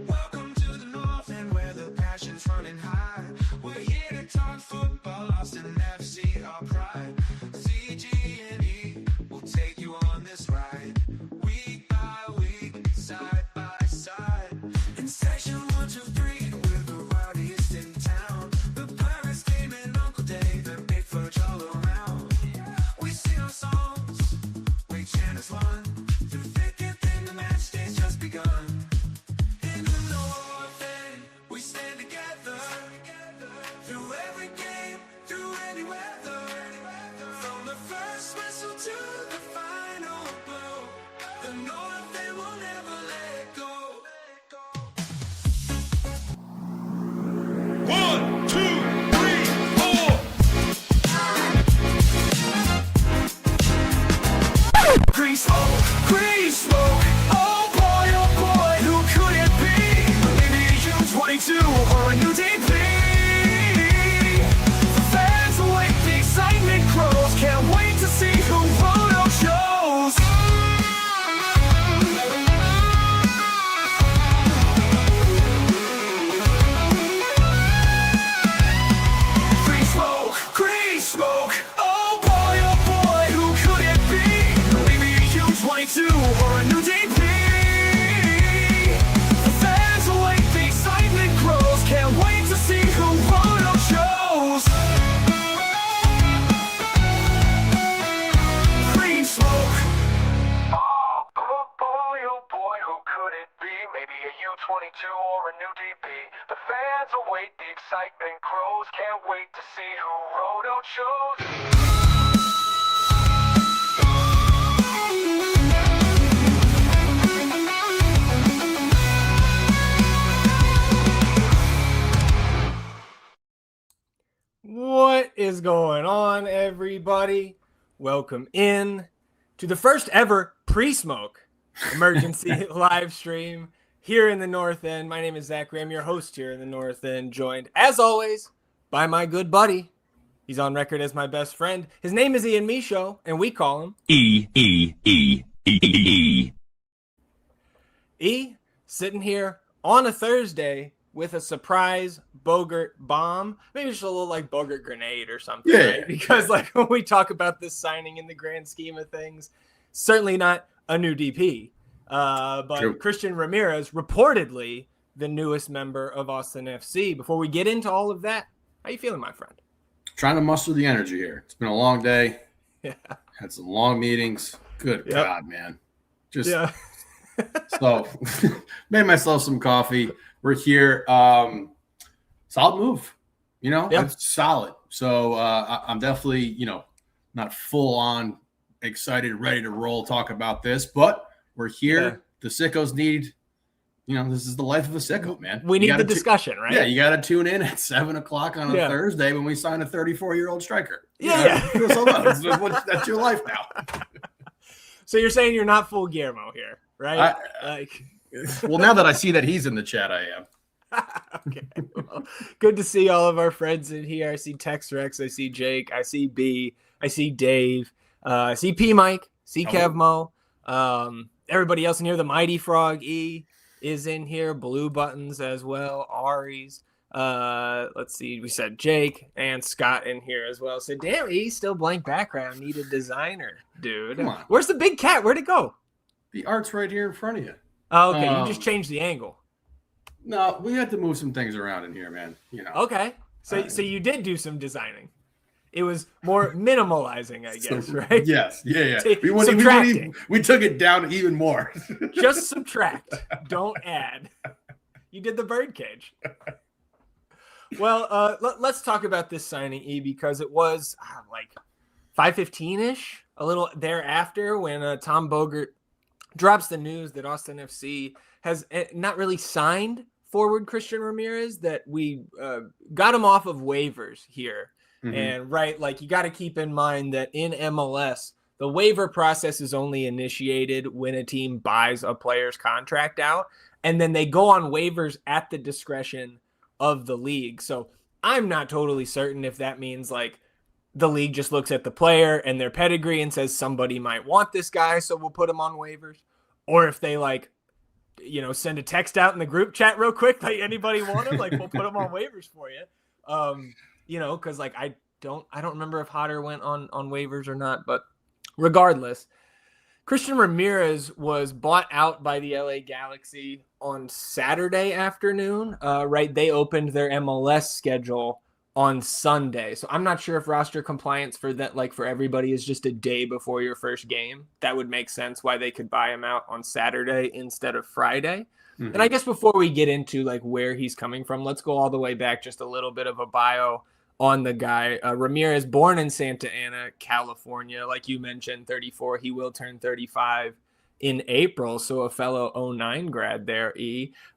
Welcome to the North End where the passion's running high. We're here to talk football, Austin FC, our pride. CG and E will take you on this ride. Week by week, side by side. In section 1, 2, 3, we're the rowdiest in town. The Pirates came in Uncle Dave and Big Fudge all around. We sing our songs, we chant as one. Through thick and thin, the match day's just begun. In the North End, we stand together. Through every game, through any weather. From the first whistle to the final blow, the North End will never let go. 1, 2, 3, 4. Green smoke, green smoke. Oh boy, who could it be? Maybe a U22 or a new DP. The fans awake, the excitement grows. Can't wait to see who Roto shows. Green smoke. Oh boy, who could it be? Maybe a U22 or a new DP. The fans awake, the excitement grows. Can't wait to see who Roto shows. Green smoke. Oh boy, who could it be? Maybe a U22 or a new DP. The fans await, the excitement grows. Can't wait to see who Roto chose. What is going on, everybody? Welcome in to the first ever pre-smoke emergency live stream here in the North End. My name is Zach Graham, your host here in the North End, joined, as always, by my good buddy. He's on record as my best friend. His name is Ian Michaud, and we call him E. E, sitting here on a Thursday with a surprise Bogert bomb. Maybe just a little like Bogert grenade or something, right? Because like when we talk about this signing in the grand scheme of things, certainly not a new DP. But True. Christian Ramirez, reportedly the newest member of Austin FC. Before we get into all of that, how you feeling, my friend? Trying to muster the energy here. It's been a long day. Yeah. Had some long meetings. Good Yep. God, man. Just Yeah. so made myself some coffee. We're here. Solid move. Yep. It's solid. So I'm definitely, not full on excited, ready to roll, talk about this, but we're here. Yeah. The sickos need, this is the life of a sicko, man. We You need the gotta discussion, right? Yeah, you got to tune in at 7:00 on a Yeah. Thursday when we sign a 34-year-old striker. Yeah. That's your life now. So you're saying you're not full Guillermo here, right? Well, now that I see that he's in the chat, I am. Okay. Well, good to see all of our friends in here. I see Tex Rex. I see Jake. I see B. I see Dave. I see P Mike. See Kevmo. Everybody else in here. The Mighty Frog E is in here. Blue Buttons as well. Ari's. Let's see. We said Jake and Scott in here as well. So damn, E still blank background. Need a designer, dude. Come on. Where's the big cat? Where'd it go? The art's right here in front of you. Oh, okay. You just changed the angle. No, we had to move some things around in here, man. Okay. So you did do some designing. It was more minimalizing, I guess, right? Yes. Yeah. Subtracting. We took it down even more. Just subtract. Don't add. You did the birdcage. Well, let's talk about this signing, E, because it was like 5:15-ish, a little thereafter, when Tom Bogert drops the news that Austin FC has not really signed forward Christian Ramirez, that we got him off of waivers here. Mm-hmm. And right, like you got to keep in mind that in MLS, the waiver process is only initiated when a team buys a player's contract out, and then they go on waivers at the discretion of the league. So I'm not totally certain if that means like the league just looks at the player and their pedigree and says somebody might want this guy, so we'll put him on waivers, or if they like send a text out in the group chat real quick. Like, anybody want him? Like, we'll put him on waivers for you. Because like I don't remember if Hodder went on waivers or not, but regardless, Christian Ramirez was bought out by the LA Galaxy on Saturday afternoon. Right, they opened their MLS schedule on Sunday, so I'm not sure if roster compliance for that, like for everybody, is just a day before your first game. That would make sense why they could buy him out on Saturday instead of Friday. And I guess before we get into like where he's coming from, let's go all the way back, just a little bit of a bio on the guy. Ramirez, born in Santa Ana, California, like you mentioned, 34. He will turn 35 in April, so a fellow 09 grad there,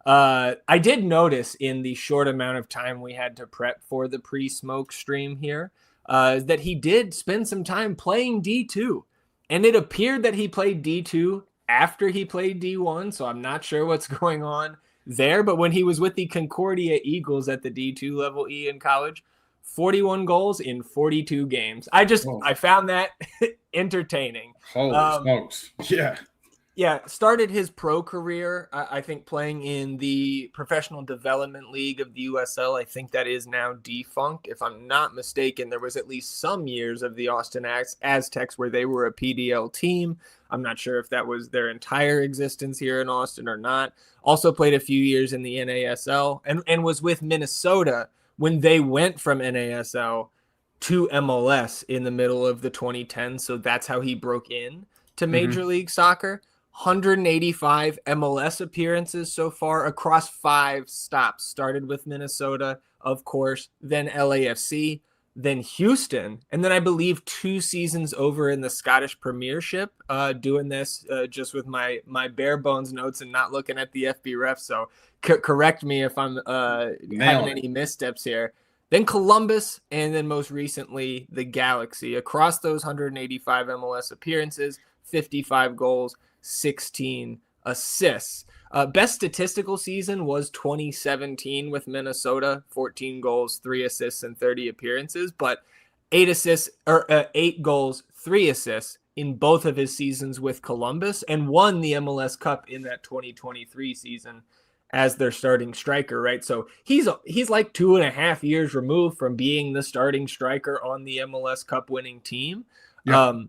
I did notice in the short amount of time we had to prep for the pre-smoke stream here that he did spend some time playing D2, and it appeared that he played D2 after he played D1, so I'm not sure what's going on there. But when he was with the Concordia Eagles at the D2 level in college, 41 goals in 42 games. I found that entertaining. Holy smokes. Yeah, started his pro career, I think, playing in the Professional Development League of the USL. I think that is now defunct. If I'm not mistaken, there was at least some years of the Austin Aztecs where they were a PDL team. I'm not sure if that was their entire existence here in Austin or not. Also played a few years in the NASL and was with Minnesota when they went from NASL to MLS in the middle of the 2010s. So that's how he broke in to Major League Soccer. 185 MLS appearances so far across 5 stops. Started with Minnesota, of course, then LAFC, then Houston, and then I believe 2 seasons over in the Scottish Premiership, doing this just with my bare bones notes and not looking at the FB ref. So correct me if I'm having any missteps here. Then Columbus, and then most recently the Galaxy. Across those 185 MLS appearances, 55 goals, 16 assists. Best statistical season was 2017 with Minnesota, 14 goals, 3 assists, and 30 appearances, but 8 goals, 3 assists in both of his seasons with Columbus, and won the MLS Cup in that 2023 season as their starting striker, right? So he's like 2.5 years removed from being the starting striker on the MLS Cup winning team. Yeah.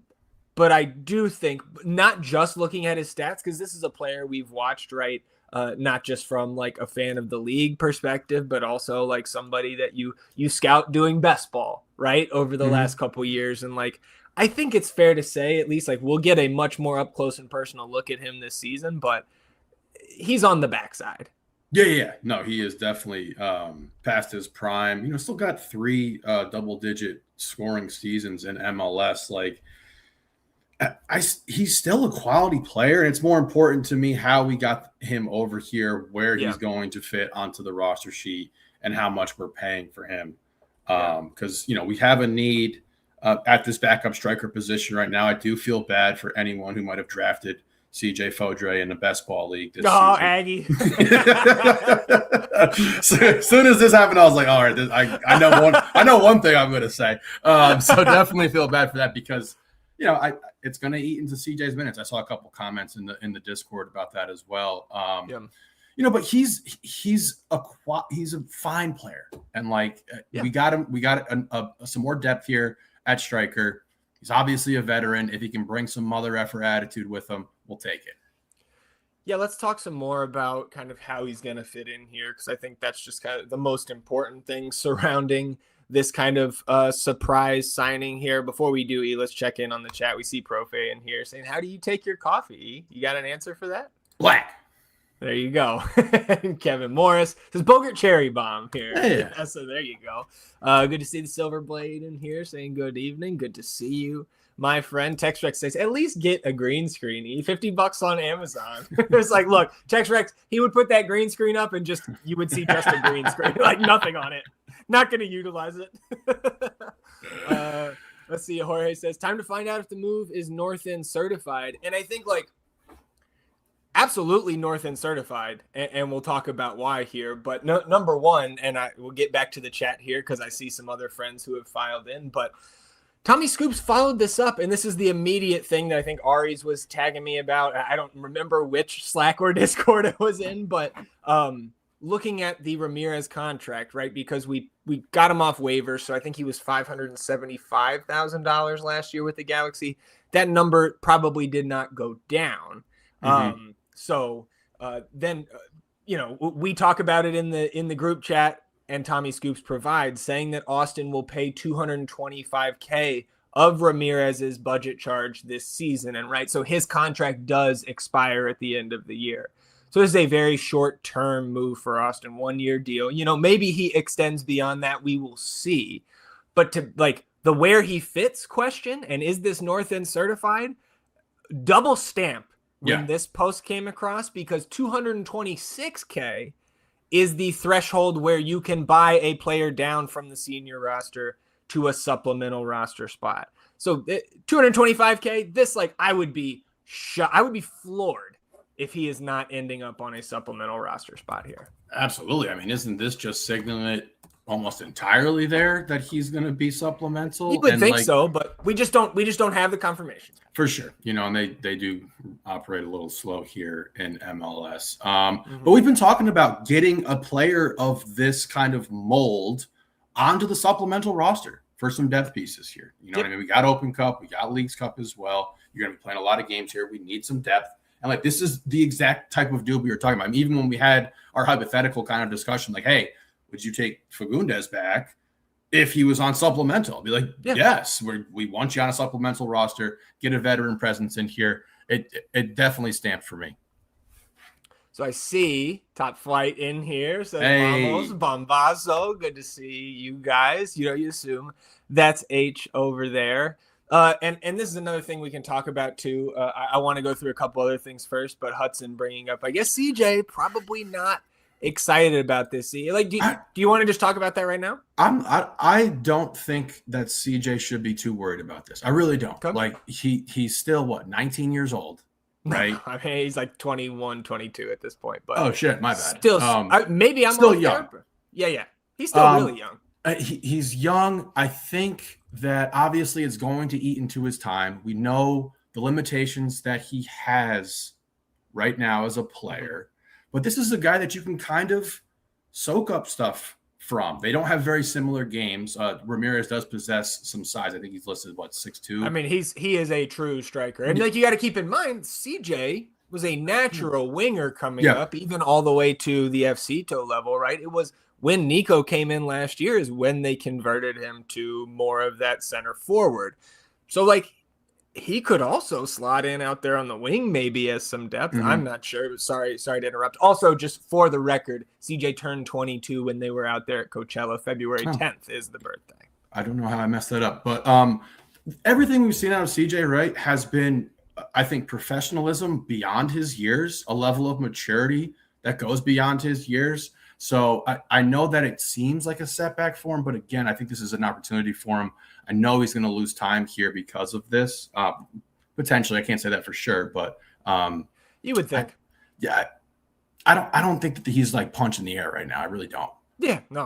But I do think, not just looking at his stats, because this is a player we've watched, right? Not just from like a fan of the league perspective, but also like somebody that you scout doing best ball, right? Over the last couple years. And like, I think it's fair to say, at least like we'll get a much more up close and personal look at him this season, but he's on the backside. Yeah. No, he is definitely past his prime. Still got 3 double-digit scoring seasons in MLS. Like, he's still a quality player, and it's more important to me how we got him over here, where he's going to fit onto the roster sheet, and how much we're paying for him. Because we have a need at this backup striker position right now. I do feel bad for anyone who might have drafted CJ Fodrey in the best ball league this season. Aggie. So, as soon as this happened, I was like, all right, I know one thing I'm going to say. So definitely feel bad for that, because it's going to eat into CJ's minutes. I saw a couple comments in the Discord about that as well. But he's a fine player, and we got him. We got some more depth here at striker. He's obviously a veteran. If he can bring some mother effer attitude with him, we'll take it. Yeah, let's talk some more about kind of how he's going to fit in here, because I think that's just kind of the most important thing surrounding this kind of surprise signing here. Before we do, let's check in on the chat. We see Profe in here saying, how do you take your coffee? You got an answer for that? Black. There you go. Kevin Morris says Bogert cherry bomb here. Yeah. So there you go. Good to see the Silver Blade in here saying good evening. Good to see you, my friend. TextRex says, at least get a green screen. $50 on Amazon. It's like, look, TextRex, he would put that green screen up and you would see just a green screen, like nothing on it. Not going to utilize it. Let's see. Jorge says, time to find out if the move is North End certified. And I think absolutely North End certified. And we'll talk about why here. But number one, and we'll get back to the chat here because I see some other friends who have filed in. But Tommy Scoops followed this up, and this is the immediate thing that I think Ari's was tagging me about. I don't remember which Slack or Discord it was in, but looking at the Ramirez contract, right? Because we got him off waivers, so I think he was $575,000 last year with the Galaxy. That number probably did not go down. Then we talk about it in the group chat. And Tommy Scoops provides, saying that Austin will pay $225K of Ramirez's budget charge this season. And right, so his contract does expire at the end of the year. So this is a very short-term move for Austin, 1-year deal. Maybe he extends beyond that. We will see. But to the where he fits question, and is this North End certified? Double stamp when this post came across, because $226K is the threshold where you can buy a player down from the senior roster to a supplemental roster spot. So $225K, this I would be floored if he is not ending up on a supplemental roster spot here. Absolutely. I mean, isn't this just signaling it almost entirely there that he's going to be supplemental? You would think so, but we just don't have the confirmation. For sure. And they do operate a little slow here in MLS. But we've been talking about getting a player of this kind of mold onto the supplemental roster for some depth pieces here. What I mean? We got Open Cup, we got Leagues Cup as well. You're going to be playing a lot of games here. We need some depth. And this is the exact type of deal we were talking about. Even when we had our hypothetical kind of discussion, hey, would you take Fagundes back if he was on supplemental? Be yes, we want you on a supplemental roster, get a veteran presence in here. It definitely stamped for me. So I see Top Flight in here. So Vamos, Bombazo. Good to see you guys. You assume that's H over there. And this is another thing we can talk about too. I want to go through a couple other things first, but Hudson bringing up, I guess CJ probably not excited about this. Do you want to just talk about that right now? I don't think that CJ should be too worried about this. I really don't. Okay. He's still 19 years old, right? I mean, he's 21, 22 at this point. But oh shit, my bad. Still, maybe I'm still young. Yeah, he's still really young. He's young. I think that obviously it's going to eat into his time. We know the limitations that he has right now as a player. But this is a guy that you can kind of soak up stuff from. They don't have very similar games. Ramirez does possess some size. I think he's listed 6'2". I mean, he is a true striker. And you got to keep in mind, CJ was a natural winger coming up, even all the way to the FCTO level, right? It was when Nico came in last year is when they converted him to more of that center forward. So he could also slot in out there on the wing, maybe as some depth. I'm not sure. Sorry to interrupt. Also, just for the record, CJ turned 22 when they were out there at Coachella. February 10th is the birthday. I don't know how I messed that up, but everything we've seen out of CJ, right, has been, I think, professionalism beyond his years, a level of maturity that goes beyond his years. So I know that it seems like a setback for him, but again, I think this is an opportunity for him. I know he's going to lose time here because of this. Potentially, I can't say that for sure, but you would think. I don't think that he's punching the air right now. I really don't. Yeah, no,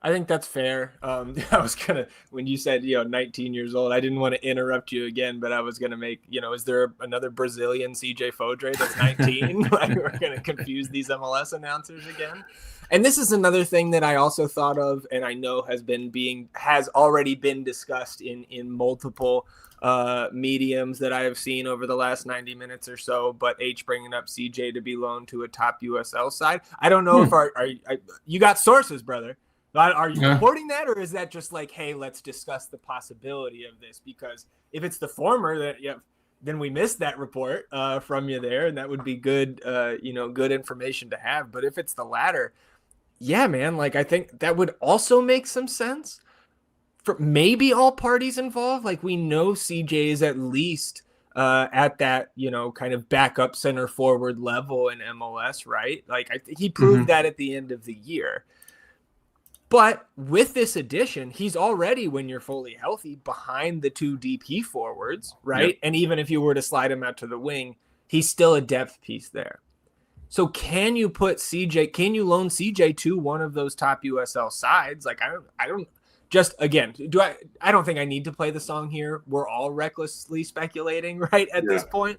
I think that's fair. I was gonna, when you said 19 years old, I didn't want to interrupt you again, but I was gonna make is there another Brazilian CJ Fodrey that's 19? We're gonna confuse these MLS announcers again. And this is another thing that I also thought of, and I know has already been discussed in multiple mediums that I have seen over the last 90 minutes or so. But H bringing up CJ to be loaned to a top USL side. I don't know if you got sources, brother. Are you reporting that, or is that just hey, let's discuss the possibility of this? Because if it's the former, then we missed that report from you there, and that would be good, good information to have. But if it's the latter, yeah, man, I think that would also make some sense for maybe all parties involved. We know CJ is at least at that, kind of backup center forward level in MLS, right? I think he proved that at the end of the year. But with this addition, he's already, when you're fully healthy, behind the two DP forwards, right? Yep. And even if you were to slide him out to the wing, he's still a depth piece there. So can you loan CJ to one of those top USL sides? just again, I don't think I need to play the song here. We're all recklessly speculating right at this point.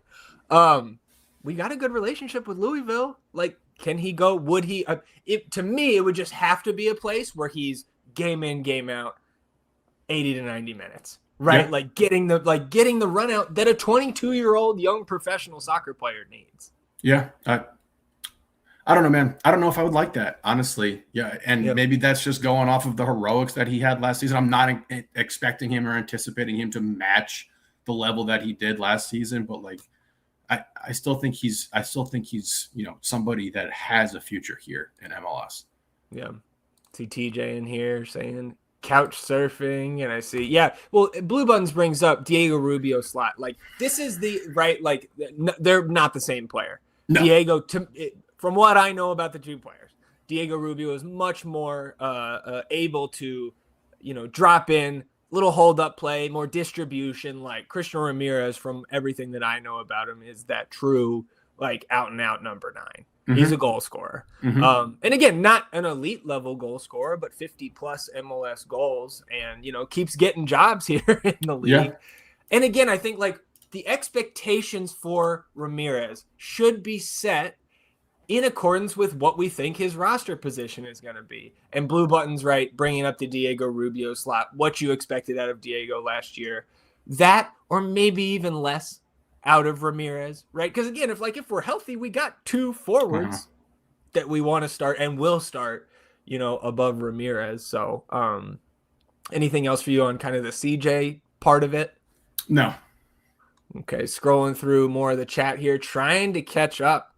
We got a good relationship with Louisville. Like, can he go? Would he? To me, it would just have to be a place where he's game in, game out, 80 to 90 minutes, right? Yeah. Getting the run out that a 22-year-old young professional soccer player needs. Yeah. I don't know, man. I don't know if I would like that, honestly. Yeah. And maybe that's just going off of the heroics that he had last season. I'm not expecting him or anticipating him to match the level that he did last season, but like, I still think he's somebody that has a future here in MLS. Yeah. See TJ in here saying couch surfing, and I see, well, Blue Buttons brings up Diego Rubio slot. Like, this is the right, like, they're not the same player. No. Diego, from what I know about the two players, Diego Rubio is much more able to, drop in, little hold up play, more distribution. Like Christian Ramirez, from everything that I know about him, is that true, like, out and out number 9. Mm-hmm. He's a goal scorer. Mm-hmm. And again, not an elite level goal scorer, but 50 plus MLS goals, and, keeps getting jobs here in the league. Yeah. And again, I think like the expectations for Ramirez should be set in accordance with what we think his roster position is going to be. And Blue Buttons, right, bringing up the Diego Rubio slot, what you expected out of Diego last year, that or maybe even less out of Ramirez, right? Because again, if we're healthy, we got 2 forwards that we want to start and will start, above Ramirez. So anything else for you on kind of the CJ part of it? No. Okay, scrolling through more of the chat here, trying to catch up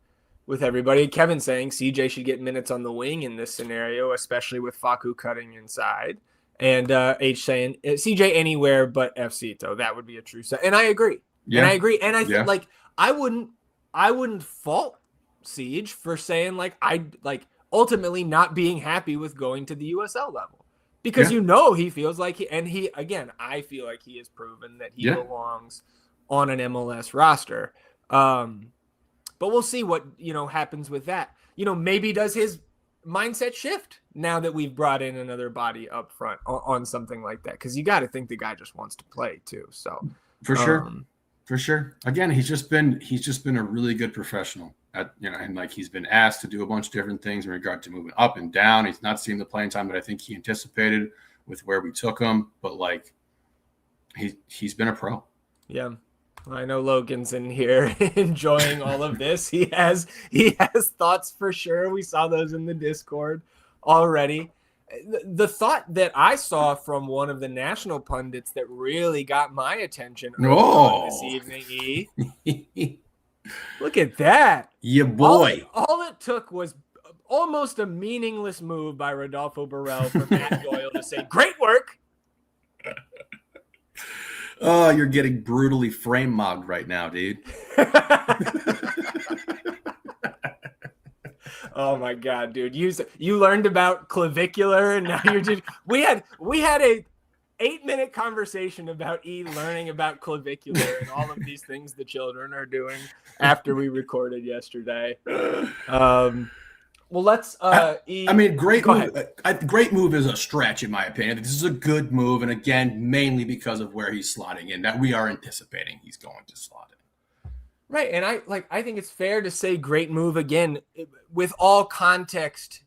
with everybody. Kevin saying CJ should get minutes on the wing in this scenario, especially with Facu cutting inside. And H saying CJ anywhere but FCito. That would be a true set. And I agree. Yeah. And I agree. And I think like I wouldn't fault Siege for saying like ultimately not being happy with going to the USL level. Because he feels like I feel like he has proven that he belongs on an MLS roster. But we'll see what, happens with that. Maybe does his mindset shift now that we've brought in another body up front on something like that? Because you got to think the guy just wants to play too. So for sure. Again, he's just been a really good professional and like he's been asked to do a bunch of different things in regard to moving up and down. He's not seen the playing time that I think he anticipated with where we took him, but like he's been a pro. Yeah. I know Logan's in here enjoying all of this. He has thoughts for sure. We saw those in the Discord already. The thought that I saw from one of the national pundits that really got my attention this evening, look at that. Yeah, boy. All it took was almost a meaningless move by Rodolfo Borrell for Matt Doyle to say, "Great work." Oh, you're getting brutally frame mobbed right now, dude. Oh my God, dude. You learned about clavicular and now you're just we had a 8-minute conversation about learning about clavicular and all of these things the children are doing after we recorded yesterday. Well, let's. Great move. Great move is a stretch, in my opinion. This is a good move, and again, mainly because of where he's slotting in, that we are anticipating he's going to slot in. Right, and I think it's fair to say great move again, with all context,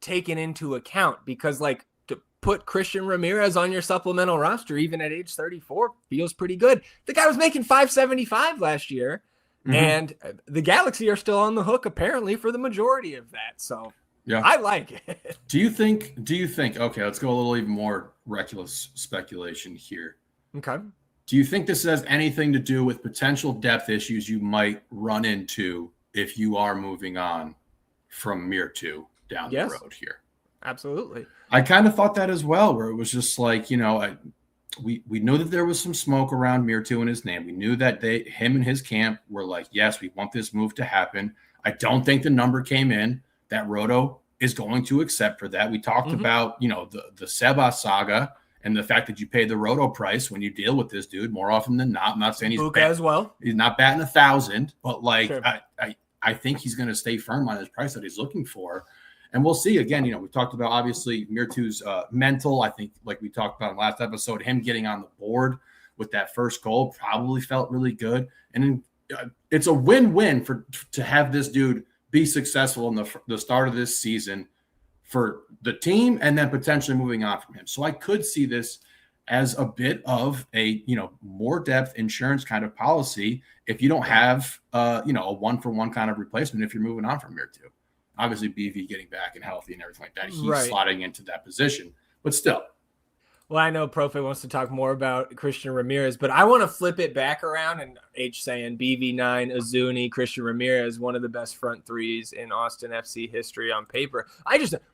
taken into account, because like to put Christian Ramirez on your supplemental roster, even at age 34, feels pretty good. The guy was making $575 last year. Mm-hmm. And the Galaxy are still on the hook, apparently, for the majority of that. So, I like it. Do you think, okay, let's go a little even more reckless speculation here. Okay. Do you think this has anything to do with potential depth issues you might run into if you are moving on from Mir 2 down the road here? Absolutely. I kind of thought that as well, where it was just like, we knew that there was some smoke around Mir 2 in his name. We knew that him and his camp were like, yes, we want this move to happen. I don't think the number came in that Roto is going to accept for that. We talked about, the Seba saga and the fact that you pay the Roto price when you deal with this dude more often than not. I'm not saying he's as well. He's not batting 1,000, but like sure. I think he's going to stay firm on his price that he's looking for. And we'll see again. We talked about obviously Mirtu's mental. I think, like we talked about in the last episode, him getting on the board with that first goal probably felt really good. And it's a win-win to have this dude be successful in the start of this season for the team, and then potentially moving on from him. So I could see this as a bit of a more depth insurance kind of policy if you don't have a 1-for-1 kind of replacement if you're moving on from Mirtu. Obviously, BV getting back and healthy and everything like that, he's slotting into that position. But still. Well, I know Profe wants to talk more about Christian Ramirez, but I want to flip it back around and H saying BV9, Uzuni, Christian Ramirez, one of the best front threes in Austin FC history on paper.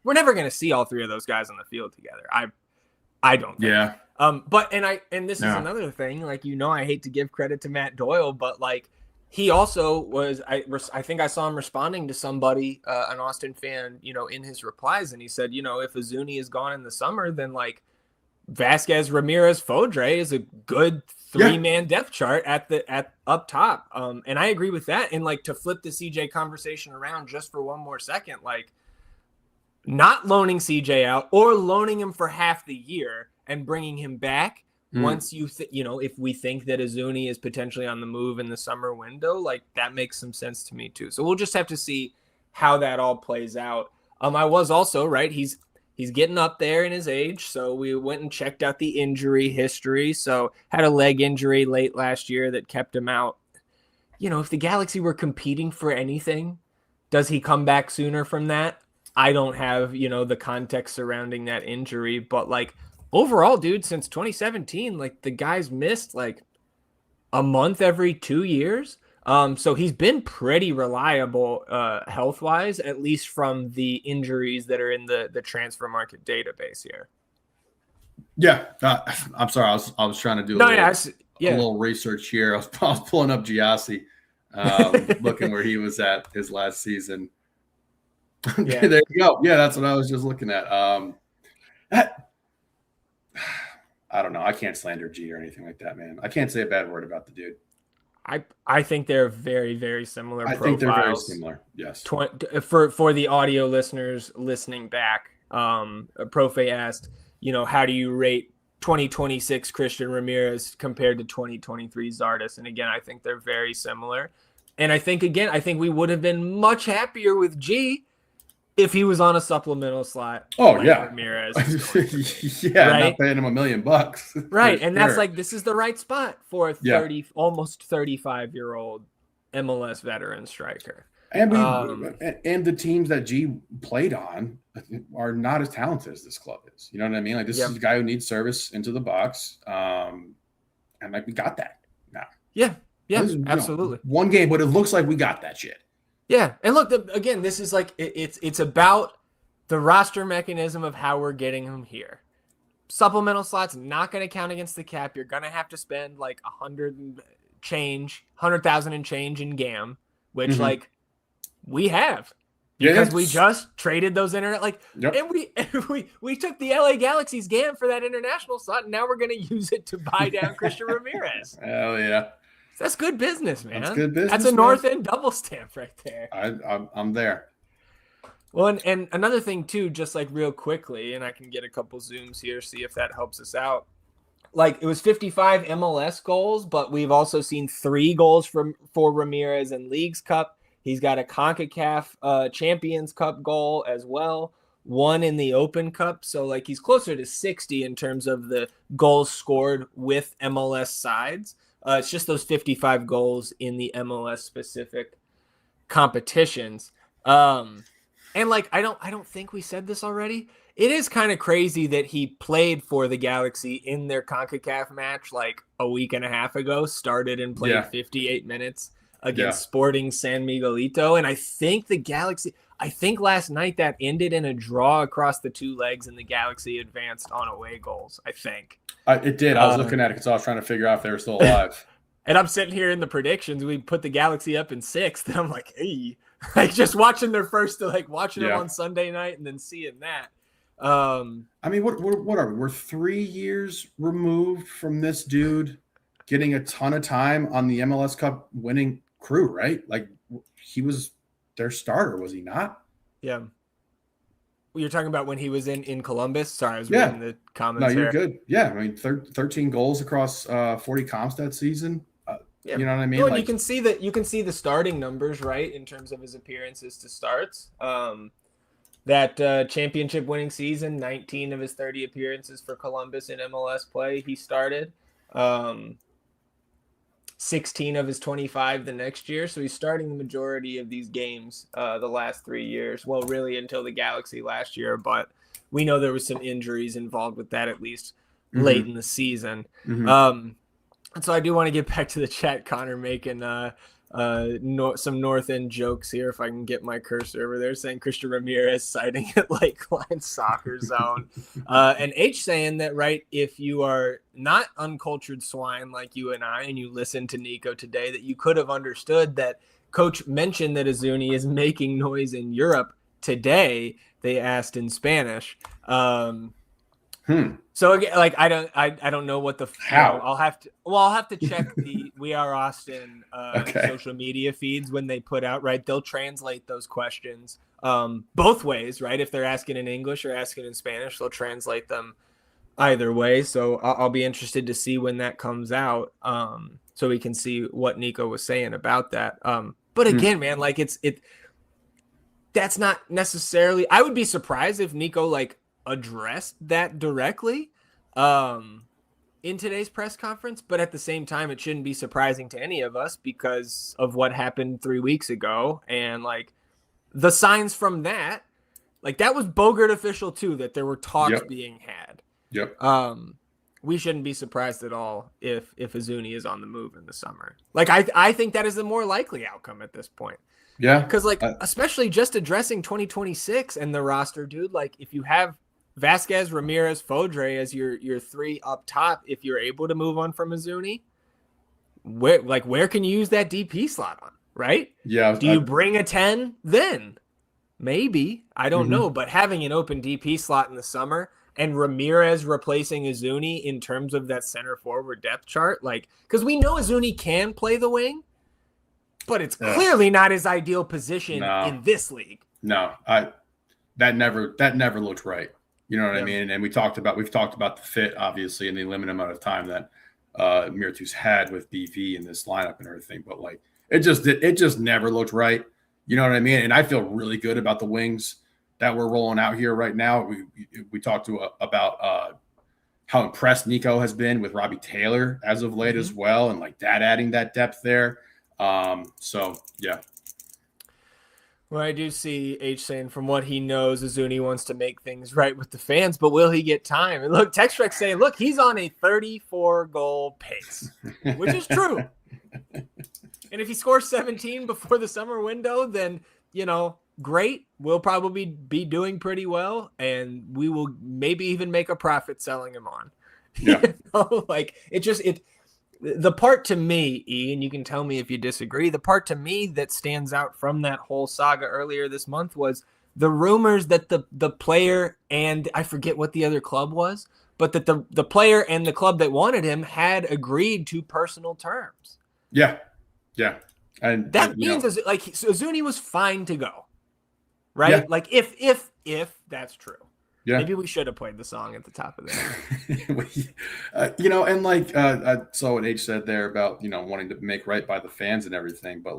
We're never going to see all three of those guys on the field together. I don't think. Yeah. This is another thing, like, I hate to give credit to Matt Doyle, but like he also was, I think I saw him responding to somebody, an Austin fan, in his replies. And he said, if Uzuni is gone in the summer, then like Vasquez, Ramirez, Fodrey is a good 3-man depth chart at up top. And I agree with that. And like, to flip the CJ conversation around just for one more second, like not loaning CJ out or loaning him for half the year and bringing him back once if we think that Uzuni is potentially on the move in the summer window, like that makes some sense to me too. So we'll just have to see how that all plays out. I was also right. He's getting up there in his age. So we went and checked out the injury history. So had a leg injury late last year that kept him out. If the Galaxy were competing for anything, does he come back sooner from that? I don't have, the context surrounding that injury, but like overall, dude, since 2017, like the guy's missed like a month every 2 years. So he's been pretty reliable health-wise, at least from the injuries that are in the transfer market database here. Yeah, I'm sorry. I was trying to do a little research here. I was pulling up Giassi, looking where he was at his last season. Yeah. There you go. Yeah, that's what I was just looking at. I don't know. I can't slander G or anything like that, man. I can't say a bad word about the dude. I think they're very, very similar profiles. I think they're very similar, yes. For the audio listeners listening back, Profe asked, how do you rate 2026 Christian Ramirez compared to 2023 Zardes? And again, I think they're very similar. And I think we would have been much happier with G if he was on a supplemental slot. Ramirez. Right? Not paying him $1 million. Right. And that's like, this is the right spot for a almost 35-year-old MLS veteran striker. And the teams that G played on are not as talented as this club is. You know what I mean? Like this is a guy who needs service into the box. And like we got that now. Yeah, absolutely. One game, but it looks like we got that shit. Yeah, and look, again, this is like it's about the roster mechanism of how we're getting them here. Supplemental slots not going to count against the cap. You're going to have to spend like 100,000 and change in GAM, which like we have because we just traded those and we took the LA Galaxy's GAM for that international slot, and now we're going to use it to buy down Christian Ramirez. Hell yeah. That's good business, man. That's good business. That's a North End double stamp right there. I'm there. Well, and another thing too, just like real quickly, and I can get a couple zooms here, see if that helps us out. Like it was 55 MLS goals, but we've also seen 3 goals for Ramirez in Leagues Cup. He's got a CONCACAF Champions Cup goal as well, 1 in the Open Cup. So like he's closer to 60 in terms of the goals scored with MLS sides. It's just those 55 goals in the MLS specific competitions. And like, I don't think we said this already. It is kind of crazy that he played for the Galaxy in their CONCACAF match like a week and a half ago, started and played 58 minutes against Sporting San Miguelito. And I think the Galaxy, last night that ended in a draw across the 2 legs and the Galaxy advanced on away goals, I think. It did. I was looking at it because I was trying to figure out if they were still alive. And I'm sitting here in the predictions. We put the Galaxy up in 6th. And I'm like, hey, like just watching their first, like watching them on Sunday night and then seeing that. I mean, what are we? We're 3 years removed from this dude getting a ton of time on the MLS Cup winning crew, right? Like he was their starter, was he not? Yeah. You're talking about when he was in Columbus? Sorry, I was Yeah. reading the comments. No, you're good. Yeah, I mean, 13 goals across 40 comps that season. Yeah. You know what I mean? Oh, and you can see the starting numbers, right, in terms of his appearances to starts. That championship winning season, 19 of his 30 appearances for Columbus in MLS play, he started. 16 of his 25 the next year. So he's starting the majority of these games the last 3 years. Well, really until the Galaxy last year, but we know there was some injuries involved with that, at least late in the season. And so I do want to get back to the chat. Connor making some North End jokes here, if I can get my cursor over there, saying Christian Ramirez citing at Lakeline Soccer Zone. And H saying that, right, if you are not uncultured swine like you and I, and you listen to Nico today, that you could have understood that Coach mentioned that Uzuni is making noise in Europe today, they asked in Spanish. So again, like I don't know what the how. I'll have to check the We Are Austin social media feeds when they put out, right? They'll translate those questions both ways, right? If they're asking in English or asking in Spanish, they'll translate them either way. So I'll be interested to see when that comes out, so we can see what Nico was saying about that. But again, man, like that's not necessarily. I would be surprised if Nico addressed that directly in today's press conference, but at the same time, it shouldn't be surprising to any of us because of what happened 3 weeks ago. And the signs from that, that was Bogert official too, that there were talks being had. We shouldn't be surprised at all if Uzuni is on the move in the summer. I think that is the more likely outcome at this point. Yeah. Because especially just addressing 2026 and the roster, dude, if you have Vasquez, Ramirez, Fodrey as your three up top, if you're able to move on from Uzuni, where can you use that DP slot on, right? Yeah. Do you bring a 10 then? Maybe. I don't know. But having an open DP slot in the summer and Ramirez replacing Uzuni in terms of that center forward depth chart, because we know Uzuni can play the wing, but it's clearly not his ideal position in this league. No, that never looked right. You know what I mean? And we've talked about the fit, obviously, and the limited amount of time that Mirtu's had with BV in this lineup and everything. But it just never looked right. You know what I mean? And I feel really good about the wings that we're rolling out here right now. We talked about how impressed Nico has been with Robbie Taylor as of late as well, and that adding that depth there. So yeah. Well, I do see H saying from what he knows, Uzuni wants to make things right with the fans, but will he get time? And look, Textrex saying, look, he's on a 34-goal pace, which is true. And if he scores 17 before the summer window, then, great. We'll probably be doing pretty well, and we will maybe even make a profit selling him on. Yeah. The part to me, Ian, you can tell me if you disagree, the part to me that stands out from that whole saga earlier this month was the rumors that the player and I forget what the other club was, but that the player and the club that wanted him had agreed to personal terms. Yeah. Yeah. And that means Uzuni was fine to go. Right? Yeah. If that's true. Yeah. Maybe we should have played the song at the top of that. I saw what H said there about, wanting to make right by the fans and everything, but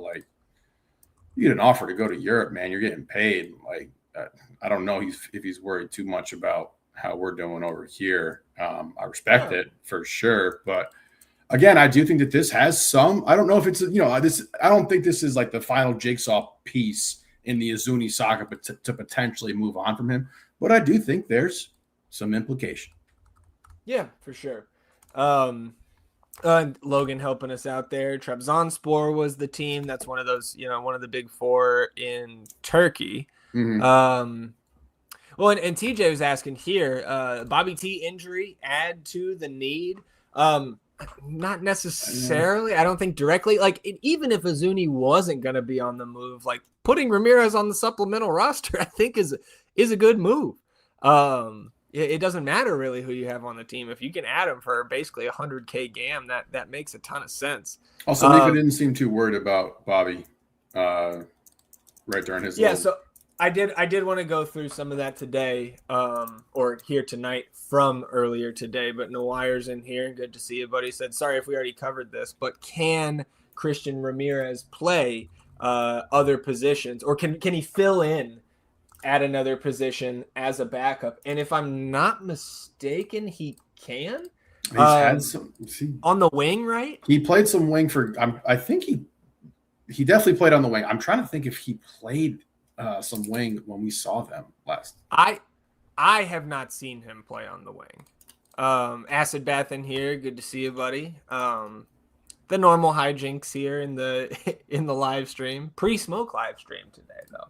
you get an offer to go to Europe, man, you're getting paid. I don't know if he's worried too much about how we're doing over here. I respect it for sure. But again, I do think that this has some, I don't know if it's, I don't think this is the final jigsaw piece in the Uzuni saga, but to potentially move on from him. But I do think there's some implication. Yeah, for sure. Logan helping us out there. Trabzonspor was the team. That's one of those, one of the big four in Turkey. Well, and TJ was asking here, Bobby T injury add to the need? Not necessarily. I don't think directly. Even if Uzuni wasn't going to be on the move, putting Ramirez on the supplemental roster, I think is a good move. It doesn't matter really who you have on the team. If you can add him for basically $100K GAM, that makes a ton of sense. Also, Nico didn't seem too worried about Bobby right during his I did want to go through some of that today, or here tonight from earlier today, but no wires in here. Good to see you, buddy. Said, sorry if we already covered this, but can Christian Ramirez play other positions, or can he fill in at another position as a backup? And if I'm not mistaken, he can. He's had some on the wing, right? He played some wing for. I think he definitely played on the wing. I'm trying to think if he played some wing when we saw them last. I have not seen him play on the wing. Acid Bath in here. Good to see you, buddy. The normal hijinks here in the live stream, pre-smoke live stream today though.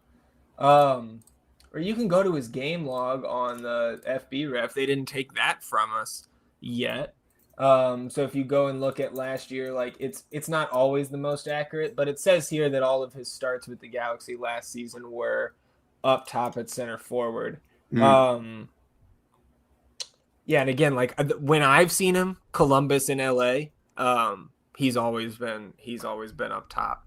Or you can go to his game log on the FB ref. They didn't take that from us yet. So if you go and look at last year, like it's not always the most accurate, but it says here that all of his starts with the Galaxy last season were up top at center forward. Yeah, and again, like when I've seen him, Columbus in LA, he's always been up top.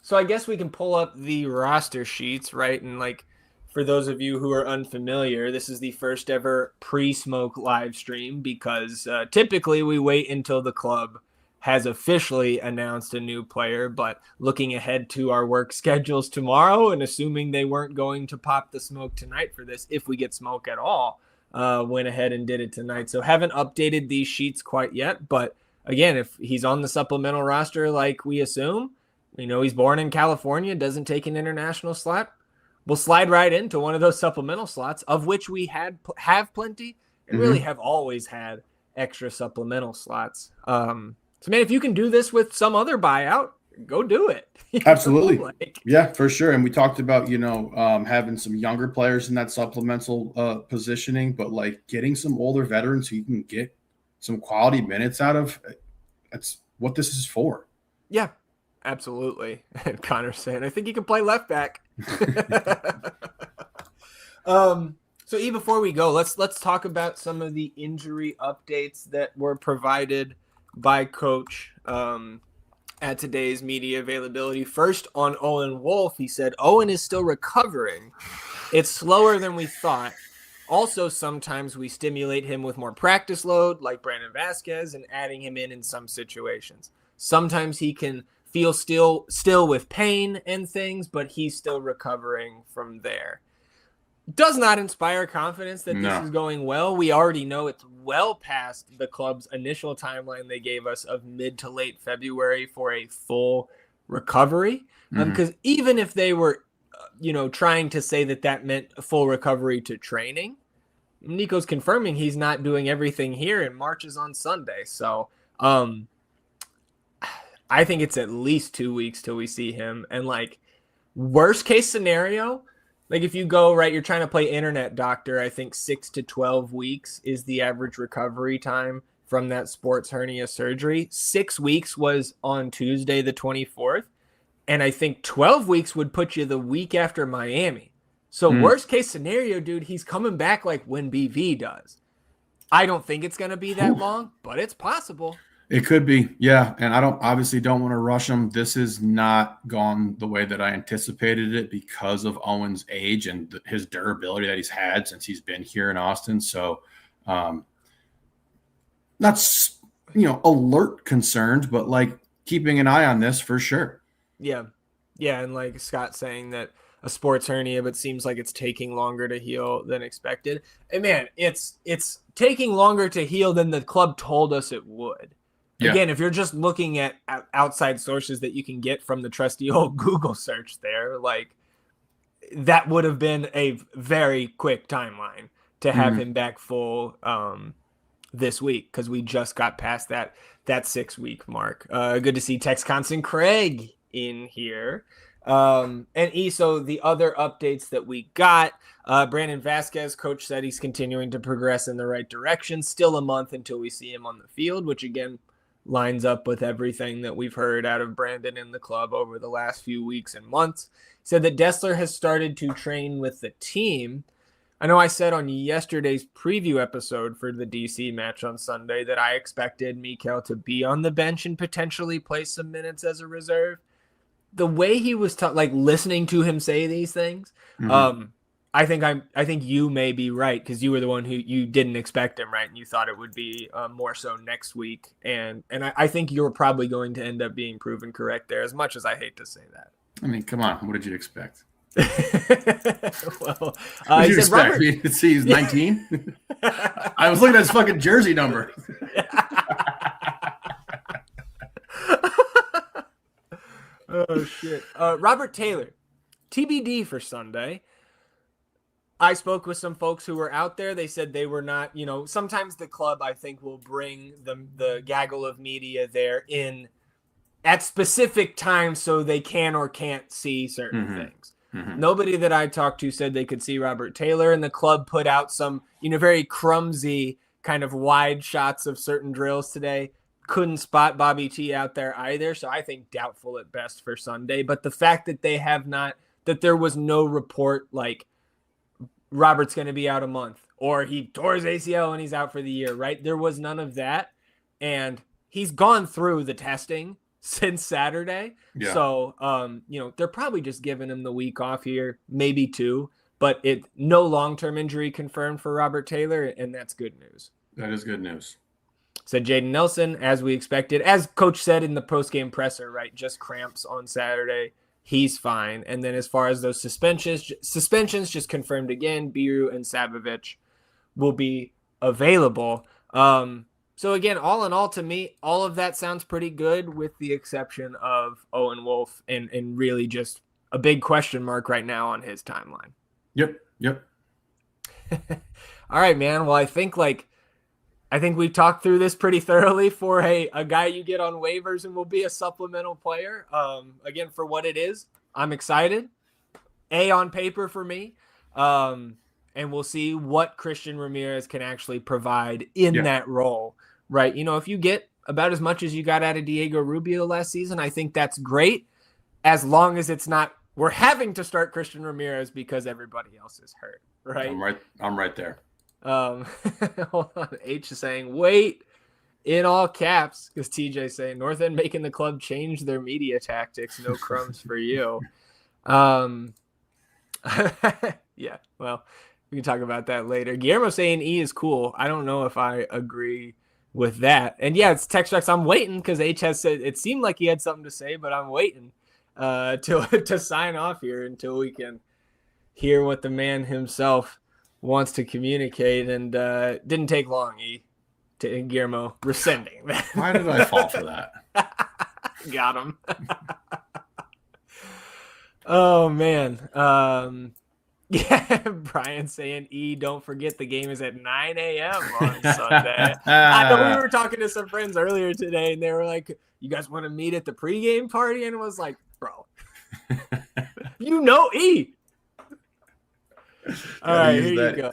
So I guess we can pull up the roster sheets, right? And like, for those of you who are unfamiliar, this is the first ever pre-smoke live stream because typically we wait until the club has officially announced a new player. But looking ahead to our work schedules tomorrow and assuming they weren't going to pop the smoke tonight for this, if we get smoke at all, went ahead and did it tonight. So haven't updated these sheets quite yet. But again, if he's on the supplemental roster like we assume, he's born in California, doesn't take an international slot, we'll slide right into one of those supplemental slots, of which we have plenty and really have always had extra supplemental slots. So, man, if you can do this with some other buyout, go do it. Absolutely. Yeah, for sure. And we talked about, having some younger players in that supplemental positioning, but like getting some older veterans who you can get some quality minutes out of. That's what this is for. Yeah. Absolutely. And Connor's saying, I think he can play left back. So E, before we go, let's talk about some of the injury updates that were provided by Coach at today's media availability. First, on Owen Wolff, he said, Owen is still recovering. It's slower than we thought. Also, sometimes we stimulate him with more practice load, like Brandon Vasquez, and adding him in some situations. Sometimes he can feel still with pain and things, but he's still recovering from there. Does not inspire confidence that this is going well. We already know it's well past the club's initial timeline they gave us of mid to late February for a full recovery. Because even if they were, trying to say that meant a full recovery to training, Nico's confirming he's not doing everything here, and March is on Sunday. So, I think it's at least 2 weeks till we see him. And like worst case scenario, like if you go right, you're trying to play internet doctor, I think 6 to 12 weeks is the average recovery time from that sports hernia surgery. 6 weeks was on Tuesday, the 24th. And I think 12 weeks would put you the week after Miami. So worst case scenario, dude, he's coming back like when BV does. I don't think it's going to be that long, but it's possible. It could be, yeah. And I obviously don't want to rush him. This has not gone the way that I anticipated it because of Owen's age and his durability that he's had since he's been here in Austin. So, not, alert concerned, but like keeping an eye on this for sure. Yeah. Yeah. And like Scott saying that a sports hernia, but seems like it's taking longer to heal than expected. And man, it's taking longer to heal than the club told us it would. Yeah. Again, if you're just looking at outside sources that you can get from the trusty old Google search there, like that would have been a very quick timeline to have him back full this week because we just got past that 6 week mark. Good to see Tex Constant Craig in here. So the other updates that we got, Brandon Vasquez, coach said he's continuing to progress in the right direction. Still a month until we see him on the field, which again lines up with everything that we've heard out of Brandon in the club over the last few weeks and months. Said that Dessler has started to train with the team. I know I said on yesterday's preview episode for the DC match on Sunday that I expected Mikel to be on the bench and potentially play some minutes as a reserve. the way he was like listening to him say these things, I think you may be right, because you were the one who you didn't expect him, right? And you thought it would be more so next week. And I think you're probably going to end up being proven correct there, as much as I hate to say that. I mean, come on. What did you expect? Well, what did you expect? See, he's 19. I was looking at his fucking jersey number. Oh, shit. Robert Taylor, TBD for Sunday. I spoke with some folks who were out there. They said they were not, sometimes the club, I think, will bring the gaggle of media there in at specific times so they can or can't see certain things. Nobody that I talked to said they could see Robert Taylor, and the club put out some, very clumsy kind of wide shots of certain drills today. Couldn't spot Bobby T out there either. So I think doubtful at best for Sunday. But the fact that they have not, that there was no report like Robert's going to be out a month or he tore his ACL and he's out for the year, right? There was none of that. And he's gone through the testing since Saturday. Yeah. So, they're probably just giving him the week off here, maybe 2, but no long-term injury confirmed for Robert Taylor. And that's good news. That is good news. Said Jaden Nelson, as we expected, as coach said in the post-game presser, right? Just cramps on Saturday. He's fine. And then as far as those suspensions just confirmed again, Biru and Savovich will be available. So again, all in all, to me, all of that sounds pretty good with the exception of Owen Wolf and really just a big question mark right now on his timeline. Yep. All right, man. Well, I think we've talked through this pretty thoroughly for a guy you get on waivers and will be a supplemental player. Again, for what it is, I'm excited. A on paper for me. And we'll see what Christian Ramirez can actually provide in that role, right? If you get about as much as you got out of Diego Rubio last season, I think that's great, as long as it's not, we're having to start Christian Ramirez because everybody else is hurt, right? I'm right there. Hold on. H is saying, wait, in all caps, because TJ saying North End making the club change their media tactics. No crumbs for you. Yeah, well, we can talk about that later. Guillermo saying E is cool. I don't know if I agree with that. And yeah, it's text Rex. I'm waiting because H has said it seemed like he had something to say, but I'm waiting to sign off here until we can hear what the man himself wants to communicate. And didn't take long, to Guillermo rescinding that. Why did I fall for that? Got him. Oh man. Yeah, Brian saying don't forget the game is at 9 a.m. on Sunday. I know we were talking to some friends earlier today and they were like, you guys want to meet at the pregame party? And it was like, bro, E. All right, here you go.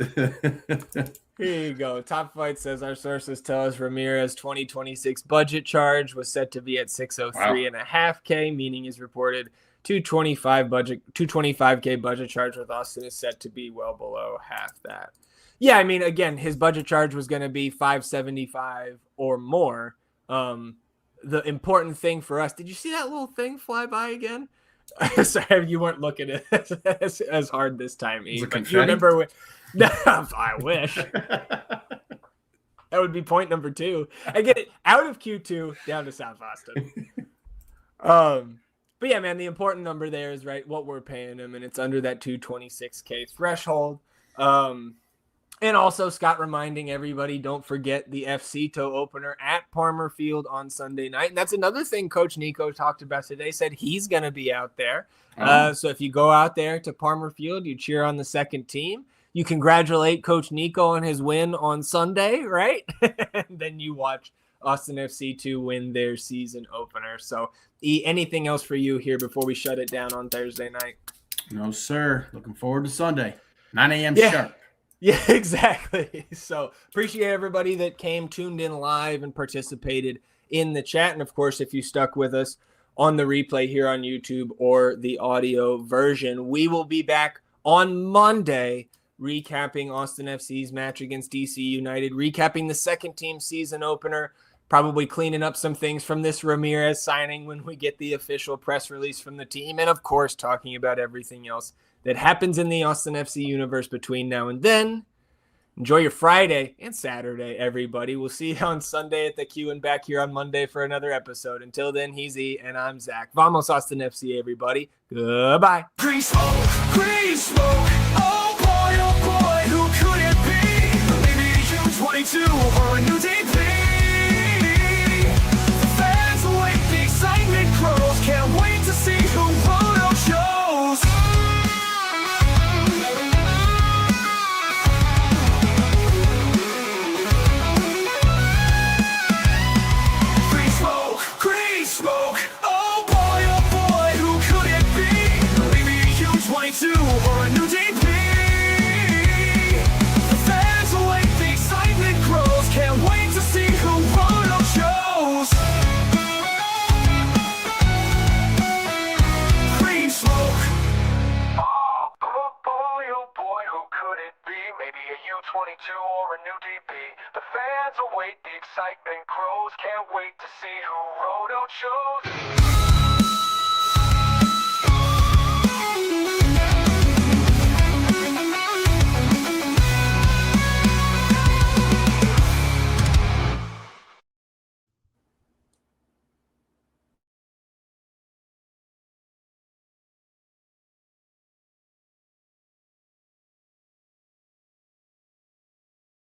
Here you go. Top Flight says our sources tell us Ramirez 2026 budget charge was set to be at $603.5K, meaning his reported 225K budget charge with Austin is set to be well below half that. Yeah, I mean, again, his budget charge was going to be $575 or more. The important thing for us, did you see that little thing fly by again? Sorry, you weren't looking at it as hard this time, E. But you remember when? No, I wish. That would be point number 2. I get it out of Q2 down to South Austin. But yeah, man, the important number there is right what we're paying him, and it's under that 226K threshold. And also, Scott reminding everybody, don't forget the FCTO opener at Palmer Field on Sunday night. And that's another thing Coach Nico talked about today, said he's going to be out there. So if you go out there to Palmer Field, you cheer on the second team. You congratulate Coach Nico on his win on Sunday, right? And then you watch Austin FC2 win their season opener. So, anything else for you here before we shut it down on Thursday night? No, sir. Looking forward to Sunday, 9 a.m. sharp. Yeah, exactly. So appreciate everybody that tuned in live and participated in the chat. And of course, if you stuck with us on the replay here on YouTube or the audio version, we will be back on Monday recapping Austin FC's match against DC United, recapping the second team season opener, probably cleaning up some things from this Ramirez signing when we get the official press release from the team. And of course, talking about everything else that happens in the Austin FC universe between now and then. Enjoy your Friday and Saturday, everybody. We'll see you on Sunday at the Q and back here on Monday for another episode. Until then, he's E and I'm Zach. Vamos Austin FC, everybody. Goodbye. Green smoke, oh boy, who could it be? Maybe U22 or a new DP. Fans await, the excitement grows. Can't wait to see who Roto shows. Green smoke, oh boy, who could it be? Maybe U22 or a new DP. Fans await, the excitement grows. Can't wait to see who Roto shows. Green smoke, oh boy, who could it be? Maybe a U22 or a new DP. The fans await, the excitement grows. Can't wait to see who Roto chose.